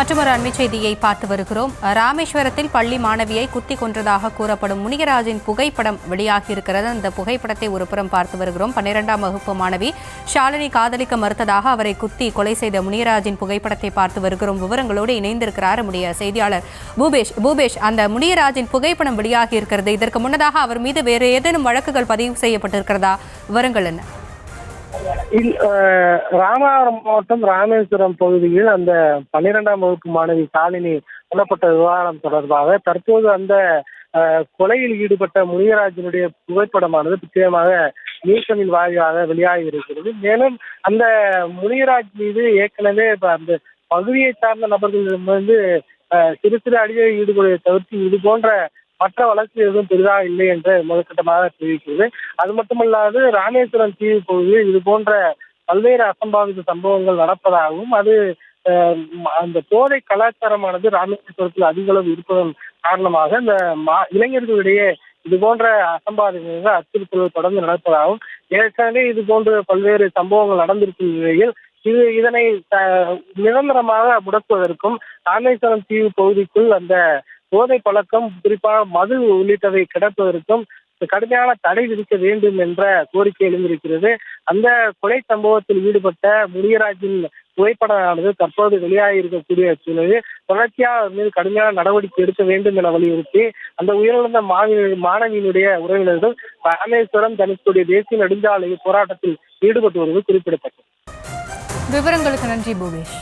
மற்றொரு அண்மை செய்தியை பார்த்து வருகிறோம். ராமேஸ்வரத்தில் பள்ளி மாணவியை குத்தி கொன்றதாக கூறப்படும் முனியராஜின் புகைப்படம் வெளியாகியிருக்கிறது. அந்த புகைப்படத்தை ஒருபுறம் பார்த்து வருகிறோம். 12ஆம் வகுப்பு மாணவி ஷாலினி காதலிக்க மறுத்ததாக அவரை குத்தி கொலை செய்த முனியராஜின் புகைப்படத்தை பார்த்து வருகிறோம். விவரங்களோடு இணைந்திருக்கிறார் நம்முடைய செய்தியாளர் பூபேஷ். அந்த முனியராஜின் புகைப்படம் வெளியாகியிருக்கிறது. இதற்கு முன்னதாக அவர் மீது வேறு ஏதேனும் வழக்குகள் பதிவு செய்யப்பட்டிருக்கிறதா? விவரங்கள் என்ன? ராமநாதபுரம் மாவட்டம் ராமேஸ்வரம் பகுதியில் அந்த 12ஆம் வகுப்பு மாணவி ஷாலினி கொல்லப்பட்ட விவகாரம் தொடர்பாக தற்போது அந்த கொலையில் ஈடுபட்ட முனியராஜனுடைய புகைப்படமானது நிச்சயமாக நியூஸ்மில் வாயிலாக வெளியாகி இருக்கிறது. மேலும் அந்த முனியராஜ் மீது ஏற்கனவே அந்த பகுதியை சார்ந்த நபர்களிடமிருந்து சிறு சிறு அடியை ஈடுபடுவதை தவிர்த்து இது போன்ற மற்ற வழக்கு எதுவும் பெரிதாக இல்லை என்று முதற்கட்டமாக தெரிவிக்கிறது. அது மட்டுமல்லாது ராமேஸ்வரம் தீவு பகுதியில் இது போன்ற பல்வேறு அசம்பாவித சம்பவங்கள் நடப்பதாகவும் அது அந்த போதை கலாச்சாரமானது ராமேஸ்வரத்தில் அதிக அளவு இருப்பதன் காரணமாக இந்த இளைஞர்களிடையே இது போன்ற அசம்பாவிதங்கள் அச்சுறுத்தல்கள் தொடர்ந்து நடப்பதாகவும் ஏற்கனவே இது போன்ற பல்வேறு சம்பவங்கள் நடந்திருக்கும் நிலையில் இதனை நிரந்தரமாக முடக்குவதற்கும் ராமேஸ்வரம் தீவு பகுதிக்குள் அந்த போதை பழக்கம் குறிப்பாக மது உள்ளிட்டவை கிடப்பதற்கும் கடுமையான தடை விதிக்க வேண்டும் என்ற கோரிக்கை எழுந்திருக்கிறது. அந்த கொலை சம்பவத்தில் ஈடுபட்ட முனியராஜின் புகைப்படமானது தற்போது வெளியாகி இருக்கக்கூடிய சூழலில் தொடர்ச்சியாக மீது கடுமையான நடவடிக்கை எடுக்க வேண்டும் என வலியுறுத்தி அந்த உயிரிழந்த மாணவியினுடைய உறவினர்கள் ராமேஸ்வரம் தனுஷ்கோடி தேசிய நெடுஞ்சாலை போராட்டத்தில் ஈடுபட்டு வருவது குறிப்பிடத்தக்கது. விவரங்களுக்கு நன்றி பூபேஷ்.